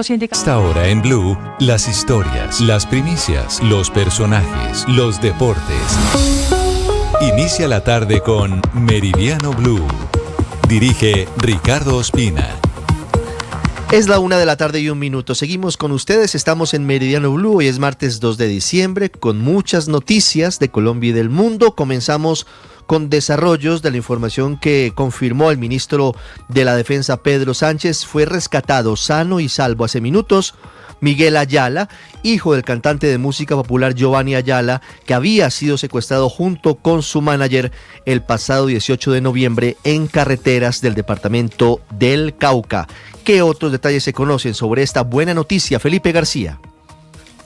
los sindicatos. Hasta ahora en Blue, las historias, las primicias, los personajes, los deportes. Inicia la tarde con Meridiano Blue. Dirige Ricardo Ospina. Es la 1:01 PM. Seguimos con ustedes, estamos en Meridiano Blue. Hoy es martes 2 de diciembre con muchas noticias de Colombia y del mundo. Comenzamos con desarrollos de la información que confirmó el ministro de la Defensa, Pedro Sánchez. Fue rescatado sano y salvo hace minutos Miguel Ayala, hijo del cantante de música popular Giovanni Ayala, que había sido secuestrado junto con su manager el pasado 18 de noviembre en carreteras del departamento del Cauca. ¿Qué otros detalles se conocen sobre esta buena noticia? Felipe García.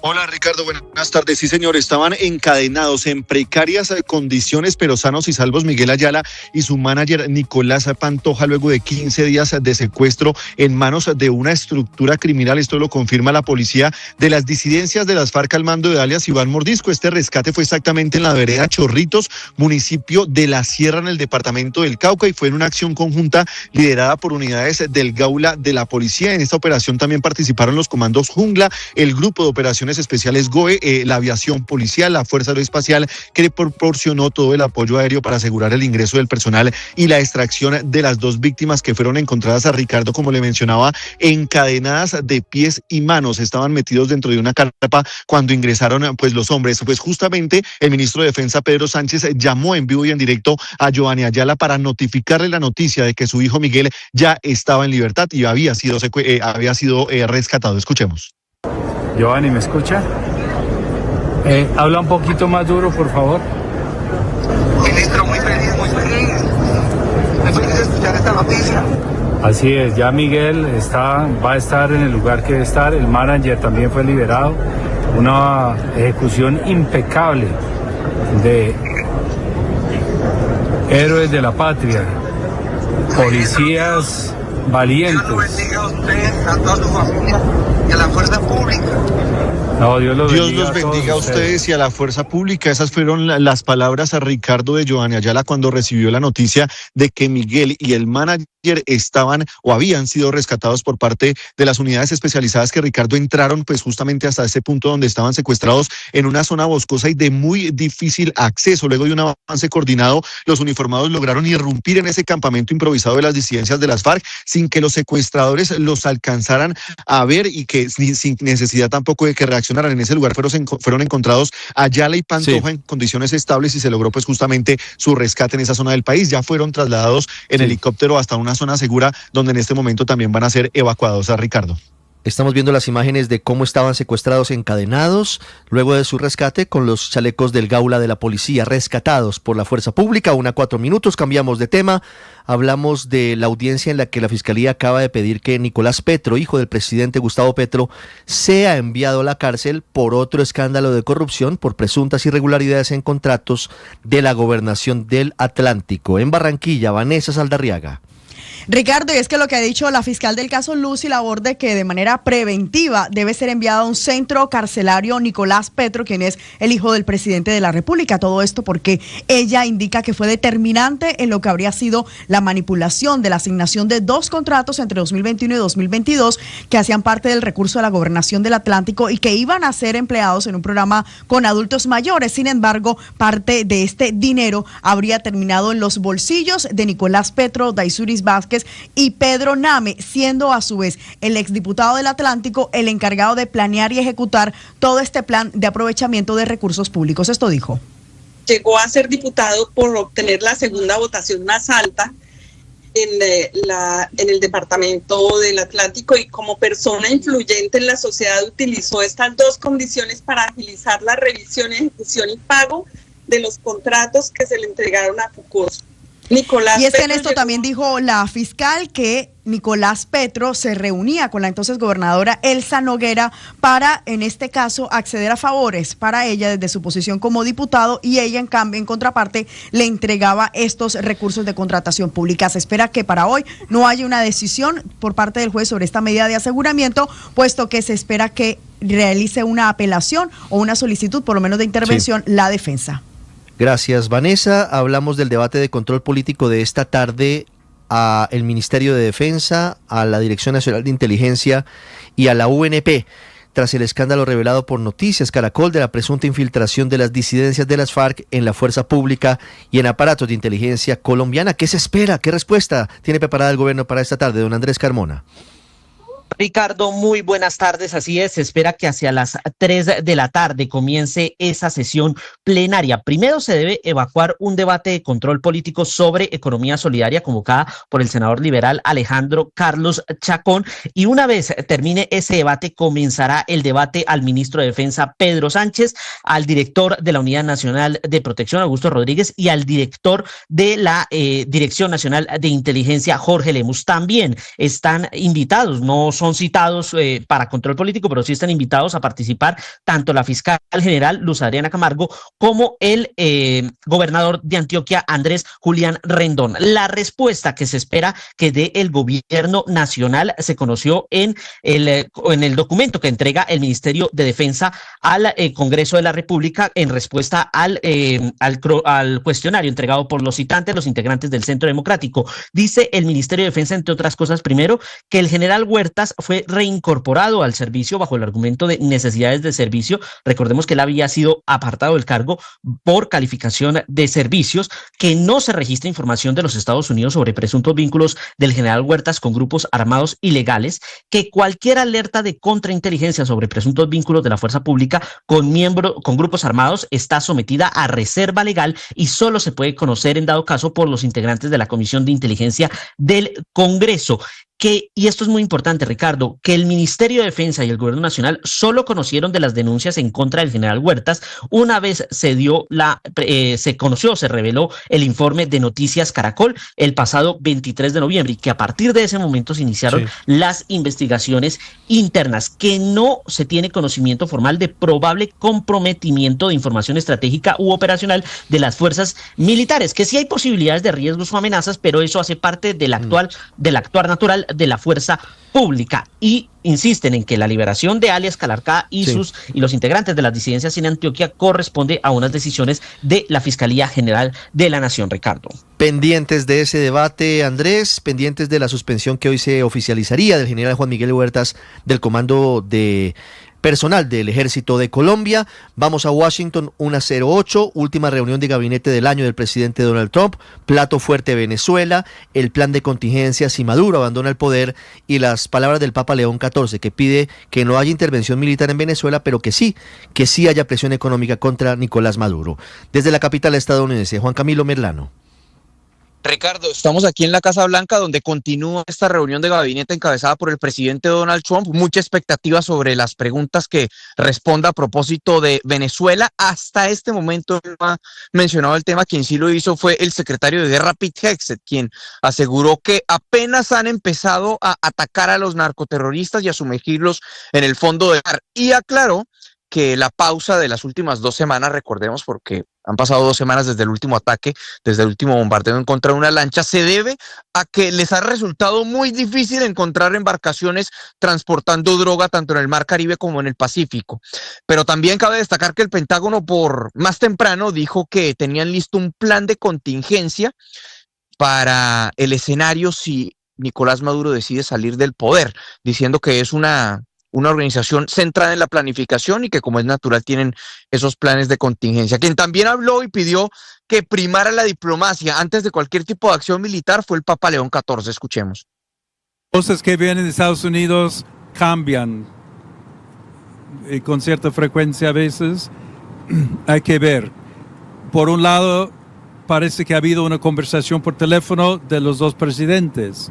Hola Ricardo, buenas tardes. Sí señor, estaban encadenados en precarias condiciones, pero sanos y salvos Miguel Ayala y su manager Nicolás Pantoja luego de 15 días de secuestro en manos de una estructura criminal. Esto lo confirma la policía de las disidencias de las FARC al mando de alias Iván Mordisco. Este rescate fue exactamente en la vereda Chorritos, municipio de La Sierra, en el departamento del Cauca, y fue en una acción conjunta liderada por unidades del Gaula de la policía. En esta operación también participaron los comandos Jungla, el grupo de operaciones especiales GOE, la aviación policial, la Fuerza Aeroespacial, que proporcionó todo el apoyo aéreo para asegurar el ingreso del personal y la extracción de las dos víctimas que fueron encontradas, a Ricardo, como le mencionaba, encadenadas de pies y manos. Estaban metidos dentro de una carpa cuando ingresaron pues los hombres. Pues justamente el ministro de Defensa, Pedro Sánchez, llamó en vivo y en directo a Giovanni Ayala para notificarle la noticia de que su hijo Miguel ya estaba en libertad y había sido rescatado. Escuchemos. Giovanni, ¿me escucha? Habla un poquito más duro, por favor. Ministro, muy feliz de escuchar esta noticia. Así es, ya Miguel va a estar en el lugar que debe estar, el manager también fue liberado, una ejecución impecable de héroes de la patria, policías valientes. Dios lo bendiga a usted, a toda su familia y a la fuerza pública. No, Dios los bendiga a ustedes y a la fuerza pública. Esas fueron las palabras, a Ricardo, de Giovanni Ayala cuando recibió la noticia de que Miguel y el manager estaban o habían sido rescatados por parte de las unidades especializadas que, Ricardo, entraron pues justamente hasta ese punto donde estaban secuestrados en una zona boscosa y de muy difícil acceso. Luego de un avance coordinado, los uniformados lograron irrumpir en ese campamento improvisado de las disidencias de las FARC sin que los secuestradores los alcanzaran a ver y que sin necesidad tampoco de que reaccionaran. En ese lugar fueron encontrados Ayala y Pantoja en condiciones estables y se logró pues justamente su rescate en esa zona del país. Ya fueron trasladados en helicóptero hasta una zona segura donde en este momento también van a ser evacuados, a Ricardo. Estamos viendo las imágenes de cómo estaban secuestrados encadenados luego de su rescate con los chalecos del Gaula de la policía, rescatados por la fuerza pública. 1:04 PM, cambiamos de tema. Hablamos de la audiencia en la que la Fiscalía acaba de pedir que Nicolás Petro, hijo del presidente Gustavo Petro, sea enviado a la cárcel por otro escándalo de corrupción por presuntas irregularidades en contratos de la Gobernación del Atlántico. En Barranquilla, Vanessa Saldarriaga. Ricardo, y es que lo que ha dicho la fiscal del caso, Lucy Laborde, que de manera preventiva debe ser enviado a un centro carcelario Nicolás Petro, quien es el hijo del presidente de la República. Todo esto porque ella indica que fue determinante en lo que habría sido la manipulación de la asignación de dos contratos entre 2021 y 2022 que hacían parte del recurso de la Gobernación del Atlántico y que iban a ser empleados en un programa con adultos mayores. Sin embargo, parte de este dinero habría terminado en los bolsillos de Nicolás Petro, Daisuris Vázquez y Pedro Name, siendo a su vez el exdiputado del Atlántico el encargado de planear y ejecutar todo este plan de aprovechamiento de recursos públicos. Esto dijo. Llegó a ser diputado por obtener la segunda votación más alta en el departamento del Atlántico y como persona influyente en la sociedad utilizó estas dos condiciones para agilizar la revisión, ejecución y pago de los contratos que se le entregaron a Fucosa. Nicolás y es que en Petro esto también dijo la fiscal que Nicolás Petro se reunía con la entonces gobernadora Elsa Noguera para, en este caso, acceder a favores para ella desde su posición como diputado y ella, en cambio, en contraparte, le entregaba estos recursos de contratación pública. Se espera que para hoy no haya una decisión por parte del juez sobre esta medida de aseguramiento, puesto que se espera que realice una apelación o una solicitud, por lo menos de intervención, la defensa. Gracias, Vanessa. Hablamos del debate de control político de esta tarde a el Ministerio de Defensa, a la Dirección Nacional de Inteligencia y a la UNP, tras el escándalo revelado por Noticias Caracol de la presunta infiltración de las disidencias de las FARC en la fuerza pública y en aparatos de inteligencia colombiana. ¿Qué se espera? ¿Qué respuesta tiene preparada el gobierno para esta tarde, don Andrés Carmona? Ricardo, muy buenas tardes. Así es, se espera que hacia las 3 de la tarde comience esa sesión plenaria. Primero se debe evacuar un debate de control político sobre economía solidaria convocada por el senador liberal Alejandro Carlos Chacón, y una vez termine ese debate comenzará el debate al ministro de Defensa Pedro Sánchez, al director de la Unidad Nacional de Protección Augusto Rodríguez y al director de la Dirección Nacional de Inteligencia Jorge Lemus. También están invitados, no son citados para control político, pero sí están invitados a participar tanto la fiscal general Luz Adriana Camargo como el gobernador de Antioquia Andrés Julián Rendón. La respuesta que se espera que dé el gobierno nacional se conoció en el documento que entrega el Ministerio de Defensa al Congreso de la República en respuesta al cuestionario entregado por los integrantes del Centro Democrático. Dice el Ministerio de Defensa, entre otras cosas, primero, que el general Huertas fue reincorporado al servicio bajo el argumento de necesidades de servicio. Recordemos que él había sido apartado del cargo por calificación de servicios, que no se registra información de los Estados Unidos sobre presuntos vínculos del general Huertas con grupos armados ilegales, que cualquier alerta de contrainteligencia sobre presuntos vínculos de la fuerza pública con grupos armados está sometida a reserva legal y solo se puede conocer en dado caso por los integrantes de la Comisión de Inteligencia del Congreso. Y esto es muy importante, Ricardo, que el Ministerio de Defensa y el Gobierno Nacional solo conocieron de las denuncias en contra del general Huertas una vez se reveló el informe de Noticias Caracol el pasado 23 de noviembre y que a partir de ese momento se iniciaron las investigaciones internas, que no se tiene conocimiento formal de probable comprometimiento de información estratégica u operacional de las fuerzas militares, que sí hay posibilidades de riesgos o amenazas, pero eso hace parte del actuar natural de la fuerza pública, y insisten en que la liberación de alias Calarcá y los integrantes de las disidencias en Antioquia corresponde a unas decisiones de la Fiscalía General de la Nación, Ricardo. Pendientes de ese debate, Andrés, pendientes de la suspensión que hoy se oficializaría del general Juan Miguel Huertas del comando de personal del Ejército de Colombia. Vamos a Washington, 1:08, última reunión de gabinete del año del presidente Donald Trump, plato fuerte Venezuela, el plan de contingencia si Maduro abandona el poder y las palabras del Papa León XIV, que pide que no haya intervención militar en Venezuela, pero que sí haya presión económica contra Nicolás Maduro. Desde la capital estadounidense, Juan Camilo Merlano. Ricardo, estamos aquí en la Casa Blanca, donde continúa esta reunión de gabinete encabezada por el presidente Donald Trump. Mucha expectativa sobre las preguntas que responda a propósito de Venezuela. Hasta este momento no ha mencionado el tema. Quien sí lo hizo fue el secretario de Guerra, Pete Hegseth, quien aseguró que apenas han empezado a atacar a los narcoterroristas y a sumergirlos en el fondo del mar. Y aclaró que la pausa de las últimas 2 semanas, recordemos, porque han pasado 2 semanas desde el último ataque, desde el último bombardeo en contra de una lancha, se debe a que les ha resultado muy difícil encontrar embarcaciones transportando droga tanto en el Mar Caribe como en el Pacífico. Pero también cabe destacar que el Pentágono por más temprano dijo que tenían listo un plan de contingencia para el escenario si Nicolás Maduro decide salir del poder, diciendo que es una organización centrada en la planificación y que, como es natural, tienen esos planes de contingencia. Quien también habló y pidió que primara la diplomacia antes de cualquier tipo de acción militar fue el Papa León XIV. Escuchemos. Cosas que vienen de Estados Unidos cambian con cierta frecuencia a veces. Hay que ver. Por un lado, parece que ha habido una conversación por teléfono de los dos presidentes.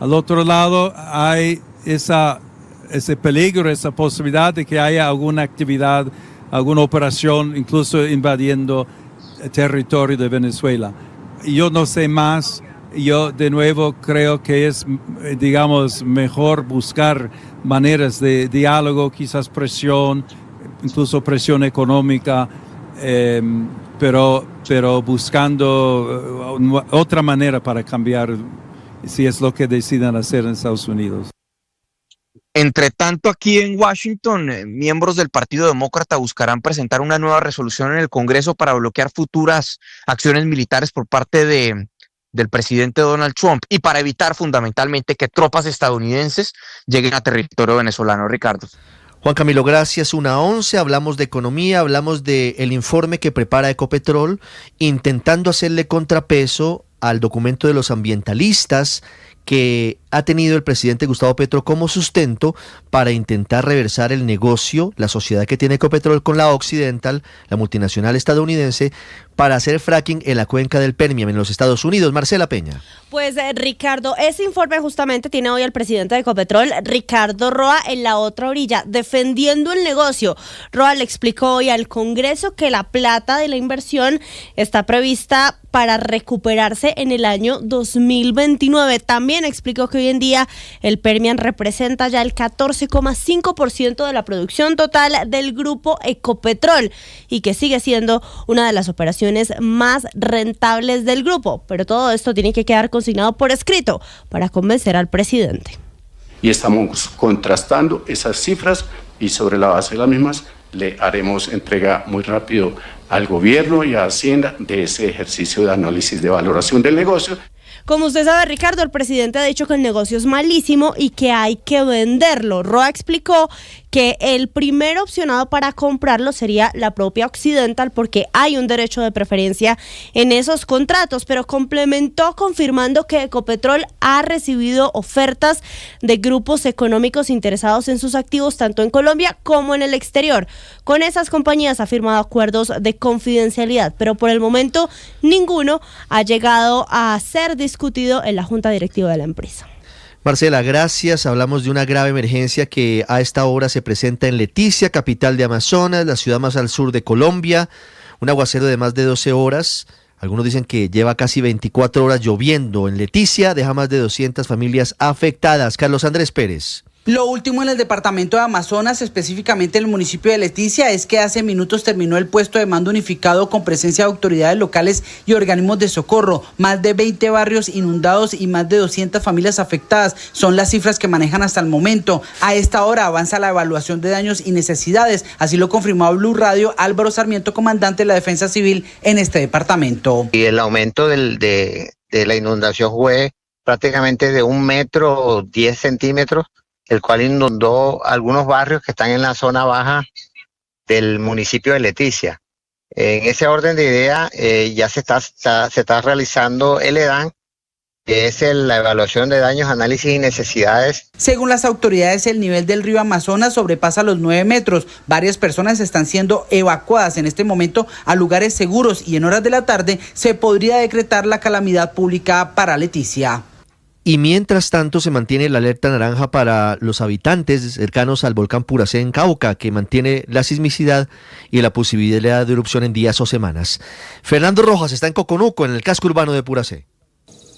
Al otro lado, hay ese peligro, esa posibilidad de que haya alguna actividad, alguna operación, incluso invadiendo el territorio de Venezuela. Yo no sé más, yo de nuevo creo que es, digamos, mejor buscar maneras de diálogo, quizás presión, incluso presión económica, pero buscando otra manera para cambiar, si es lo que decidan hacer en Estados Unidos. Entre tanto, aquí en Washington, miembros del Partido Demócrata buscarán presentar una nueva resolución en el Congreso para bloquear futuras acciones militares por parte de del presidente Donald Trump y para evitar fundamentalmente que tropas estadounidenses lleguen a territorio venezolano, Ricardo. Juan Camilo, gracias. 1:11, hablamos de economía, hablamos del informe que prepara Ecopetrol, intentando hacerle contrapeso al documento de los ambientalistas que ha tenido el presidente Gustavo Petro como sustento para intentar reversar el negocio, la sociedad que tiene Ecopetrol con la Occidental, la multinacional estadounidense, para hacer fracking en la cuenca del Permian en los Estados Unidos. Marcela Peña. Pues Ricardo, ese informe justamente tiene hoy el presidente de Ecopetrol, Ricardo Roa, en la otra orilla, defendiendo el negocio. Roa le explicó hoy al Congreso que la plata de la inversión está prevista para recuperarse en el año 2029. También explicó que hoy en día el Permian representa ya el 14,5% de la producción total del grupo Ecopetrol y que sigue siendo una de las operaciones más rentables del grupo. Pero todo esto tiene que quedar consignado por escrito para convencer al presidente. Y estamos contrastando esas cifras y sobre la base de las mismas le haremos entrega muy rápido al gobierno y a Hacienda de ese ejercicio de análisis de valoración del negocio. Como usted sabe, Ricardo, el presidente ha dicho que el negocio es malísimo y que hay que venderlo. Roa explicó que el primer opcionado para comprarlo sería la propia Occidental porque hay un derecho de preferencia en esos contratos, pero complementó confirmando que Ecopetrol ha recibido ofertas de grupos económicos interesados en sus activos tanto en Colombia como en el exterior. Con esas compañías ha firmado acuerdos de confidencialidad, pero por el momento ninguno ha llegado a ser discutido en la junta directiva de la empresa. Marcela, gracias. Hablamos de una grave emergencia que a esta hora se presenta en Leticia, capital de Amazonas, la ciudad más al sur de Colombia. Un aguacero de más de 12 horas. Algunos dicen que lleva casi 24 horas lloviendo en Leticia, deja más de 200 familias afectadas. Carlos Andrés Pérez. Lo último en el departamento de Amazonas, específicamente en el municipio de Leticia, es que hace minutos terminó el puesto de mando unificado con presencia de autoridades locales y organismos de socorro. Más de 20 barrios inundados y más de 200 familias afectadas son las cifras que manejan hasta el momento. A esta hora avanza la evaluación de daños y necesidades, así lo confirmó a Blue Radio Álvaro Sarmiento, comandante de la Defensa Civil en este departamento. Y el aumento de la inundación fue prácticamente de 1 metro 10 centímetros, el cual inundó algunos barrios que están en la zona baja del municipio de Leticia. En ese orden de idea, ya se está realizando el EDAN, que es la evaluación de daños, análisis y necesidades. Según las autoridades, el nivel del río Amazonas sobrepasa los 9 metros. Varias personas están siendo evacuadas en este momento a lugares seguros y en horas de la tarde se podría decretar la calamidad pública para Leticia. Y mientras tanto se mantiene la alerta naranja para los habitantes cercanos al volcán Puracé en Cauca, que mantiene la sismicidad y la posibilidad de erupción en días o semanas. Fernando Rojas está en Coconuco, en el casco urbano de Puracé.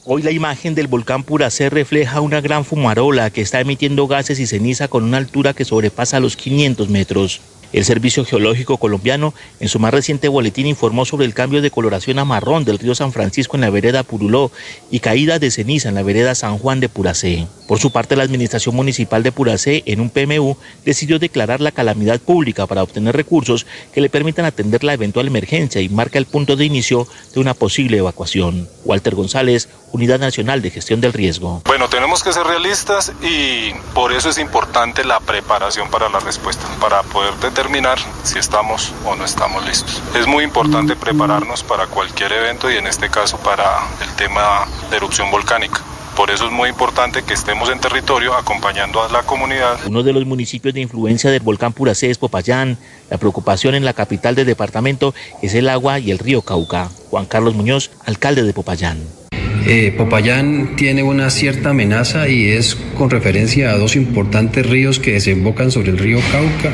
Hoy la imagen del volcán Puracé refleja una gran fumarola que está emitiendo gases y ceniza con una altura que sobrepasa los 500 metros. El Servicio Geológico Colombiano, en su más reciente boletín, informó sobre el cambio de coloración a marrón del río San Francisco en la vereda Puruló y caídas de ceniza en la vereda San Juan de Puracé. Por su parte, la Administración Municipal de Puracé, en un PMU, decidió declarar la calamidad pública para obtener recursos que le permitan atender la eventual emergencia y marca el punto de inicio de una posible evacuación. Walter González, Unidad Nacional de Gestión del Riesgo. Bueno, tenemos que ser realistas y por eso es importante la preparación para la respuesta, para poder determinar si estamos o no estamos listos. Es muy importante prepararnos para cualquier evento y en este caso para el tema de erupción volcánica. Por eso es muy importante que estemos en territorio acompañando a la comunidad. Uno de los municipios de influencia del volcán Puracé es Popayán. La preocupación en la capital del departamento es el agua y el río Cauca. Juan Carlos Muñoz, alcalde de Popayán. Popayán tiene una cierta amenaza y es con referencia a 2 importantes ríos que desembocan sobre el río Cauca,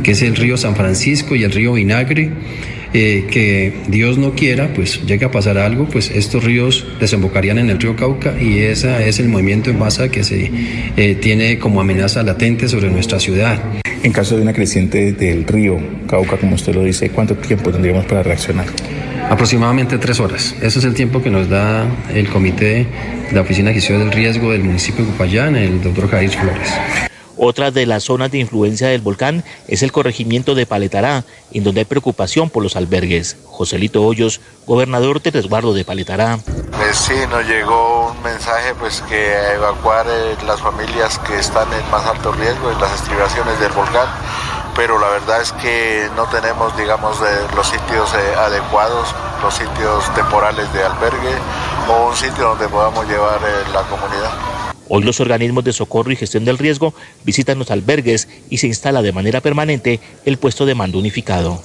que es el río San Francisco y el río Vinagre. Que Dios no quiera, pues llegue a pasar algo, pues estos ríos desembocarían en el río Cauca y ese es el movimiento en masa que se tiene como amenaza latente sobre nuestra ciudad. En caso de una creciente del río Cauca, como usted lo dice, ¿cuánto tiempo tendríamos para reaccionar? Aproximadamente 3 horas. Ese es el tiempo que nos da el comité de la Oficina de Gestión del Riesgo del municipio de Popayán, el doctor Jair Flores. Otra de las zonas de influencia del volcán es el corregimiento de Paletará, en donde hay preocupación por los albergues. Joselito Hoyos, gobernador de resguardo de Paletará. Sí, nos llegó un mensaje pues que evacuar las familias que están en más alto riesgo en las estribaciones del volcán, pero la verdad es que no tenemos, digamos, los sitios adecuados, los sitios temporales de albergue o un sitio donde podamos llevar la comunidad. Hoy los organismos de socorro y gestión del riesgo visitan los albergues y se instala de manera permanente el puesto de mando unificado.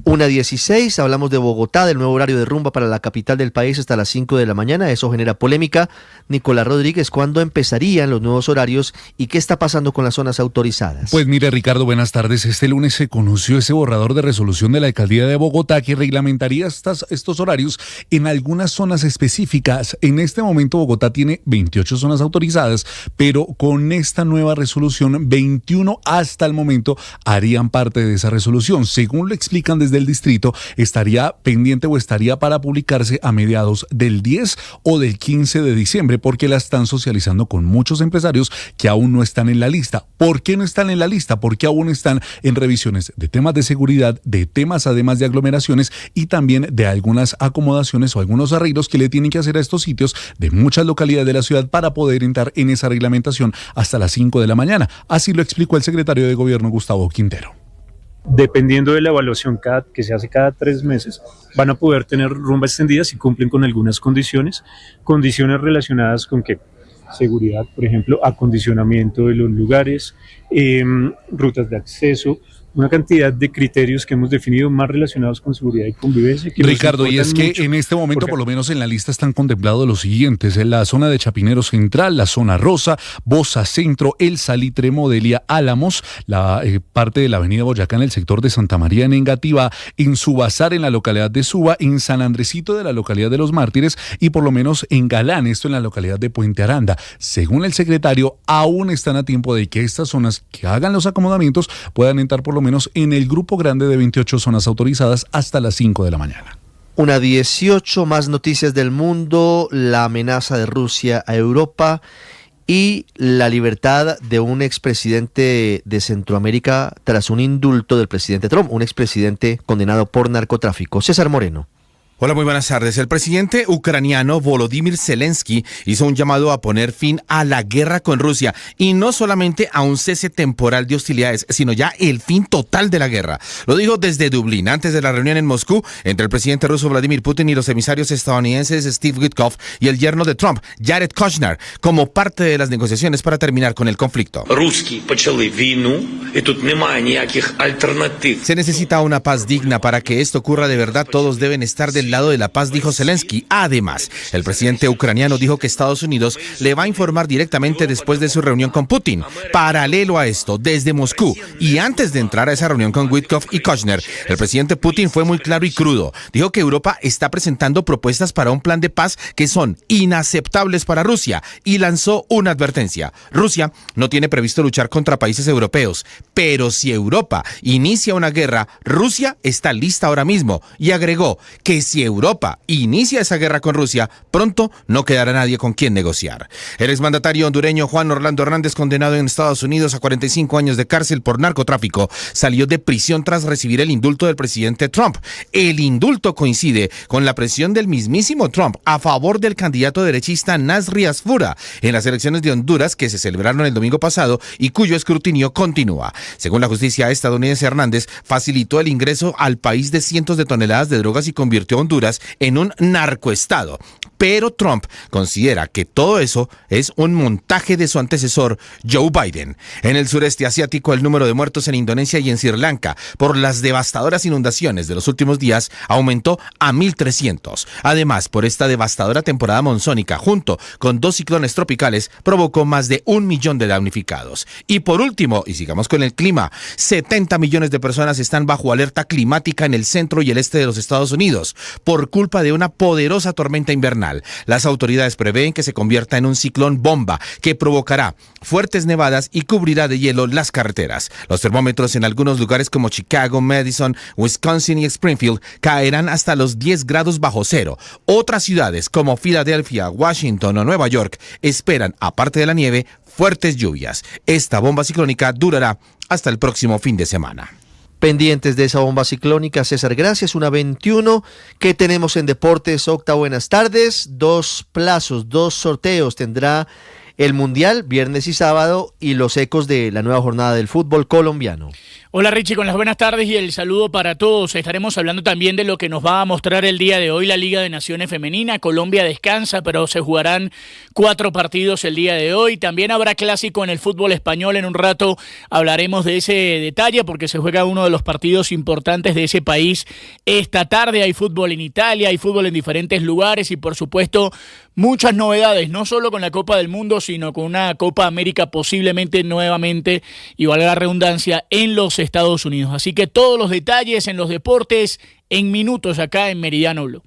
1:16, hablamos de Bogotá, del nuevo horario de rumba para la capital del país hasta las 5 de la mañana. Eso genera polémica. Nicolás Rodríguez, ¿cuándo empezarían los nuevos horarios y qué está pasando con las zonas autorizadas? Pues mire, Ricardo, buenas tardes. Este lunes se conoció ese borrador de resolución de la alcaldía de Bogotá que reglamentaría estos horarios en algunas zonas específicas. En este momento Bogotá tiene 28 zonas autorizadas, pero con esta nueva resolución, 21 hasta el momento harían parte de esa resolución. Según lo explican desde el distrito, estaría pendiente o estaría para publicarse a mediados del 10 o del 15 de diciembre, porque la están socializando con muchos empresarios que aún no están en la lista. ¿Por qué no están en la lista? Porque aún están en revisiones de temas de seguridad, de temas además de aglomeraciones y también de algunas acomodaciones o algunos arreglos que le tienen que hacer a estos sitios de muchas localidades de la ciudad para poder entrar en esa reglamentación hasta las 5 de la mañana. Así lo explicó el secretario de Gobierno, Gustavo Quintero. Dependiendo de la evaluación que se hace cada 3 meses, van a poder tener rumba extendida si cumplen con algunas condiciones relacionadas con que seguridad, por ejemplo, acondicionamiento de los lugares, rutas de acceso, una cantidad de criterios que hemos definido más relacionados con seguridad y convivencia. Ricardo, y es que en este momento, por lo menos en la lista, están contemplados los siguientes: en la zona de Chapinero Central, la zona Rosa, Bosa Centro, El Salitre, Modelia, Álamos, la parte de la avenida Boyacá en el sector de Santa María en Engativá, en Subazar en la localidad de Suba, en San Andresito de la localidad de Los Mártires y por lo menos en Galán, esto en la localidad de Puente Aranda. Según el secretario, aún están a tiempo de que estas zonas que hagan los acomodamientos puedan entrar por lo menos en el grupo grande de 28 zonas autorizadas hasta las 5 de la mañana. 1:18, más noticias del mundo, la amenaza de Rusia a Europa y la libertad de un expresidente de Centroamérica tras un indulto del presidente Trump, un expresidente condenado por narcotráfico. César Moreno. Hola, muy buenas tardes. El presidente ucraniano Volodymyr Zelensky hizo un llamado a poner fin a la guerra con Rusia y no solamente a un cese temporal de hostilidades, sino ya el fin total de la guerra. Lo dijo desde Dublín, antes de la reunión en Moscú entre el presidente ruso Vladimir Putin y los emisarios estadounidenses Steve Witkoff y el yerno de Trump, Jared Kushner, como parte de las negociaciones para terminar con el conflicto. Se necesita una paz digna. Para que esto ocurra de verdad, todos deben estar del lado de la paz, dijo Zelensky. Además, el presidente ucraniano dijo que Estados Unidos le va a informar directamente después de su reunión con Putin. Paralelo a esto, desde Moscú y antes de entrar a esa reunión con Witkoff y Kushner, el presidente Putin fue muy claro y crudo. Dijo que Europa está presentando propuestas para un plan de paz que son inaceptables para Rusia y lanzó una advertencia. Rusia no tiene previsto luchar contra países europeos, pero si Europa inicia una guerra, Rusia está lista ahora mismo, y agregó que si Europa inicia esa guerra con Rusia, pronto no quedará nadie con quien negociar. El exmandatario hondureño Juan Orlando Hernández, condenado en Estados Unidos a 45 años de cárcel por narcotráfico, salió de prisión tras recibir el indulto del presidente Trump. El indulto coincide con la presión del mismísimo Trump a favor del candidato derechista Nasri Asfura en las elecciones de Honduras que se celebraron el domingo pasado y cuyo escrutinio continúa. Según la justicia estadounidense, Hernández facilitó el ingreso al país de cientos de toneladas de drogas y convirtió a Honduras en un narcoestado. Pero Trump considera que todo eso es un montaje de su antecesor Joe Biden. En el sureste asiático, el número de muertos en Indonesia y en Sri Lanka por las devastadoras inundaciones de los últimos días aumentó a 1.300. Además, por esta devastadora temporada monzónica, junto con 2 ciclones tropicales, provocó más de 1 millón de damnificados. Y por último, y sigamos con el clima, 70 millones de personas están bajo alerta climática en el centro y el este de los Estados Unidos por culpa de una poderosa tormenta invernal. tropical. Las autoridades prevén que se convierta en un ciclón bomba que provocará fuertes nevadas y cubrirá de hielo las carreteras. Los termómetros en algunos lugares como Chicago, Madison, Wisconsin y Springfield caerán hasta los 10 grados bajo cero. Otras ciudades como Filadelfia, Washington o Nueva York esperan, aparte de la nieve, fuertes lluvias. Esta bomba ciclónica durará hasta el próximo fin de semana. Pendientes de esa bomba ciclónica, César, gracias. 1:21. ¿Qué tenemos en deportes? Octa, buenas tardes. 2 plazos, 2 sorteos tendrá el Mundial, viernes y sábado, y los ecos de la nueva jornada del fútbol colombiano. Hola Richie, con las buenas tardes y el saludo para todos. Estaremos hablando también de lo que nos va a mostrar el día de hoy la Liga de Naciones Femenina. Colombia descansa, pero se jugarán 4 partidos el día de hoy. También habrá clásico en el fútbol español. En un rato hablaremos de ese detalle porque se juega uno de los partidos importantes de ese país esta tarde. Hay fútbol en Italia, hay fútbol en diferentes lugares y por supuesto muchas novedades, no solo con la Copa del Mundo, sino con una Copa América posiblemente nuevamente, y valga la redundancia, en los Estados Unidos. Así que todos los detalles en los deportes en minutos acá en Meridiano Blue.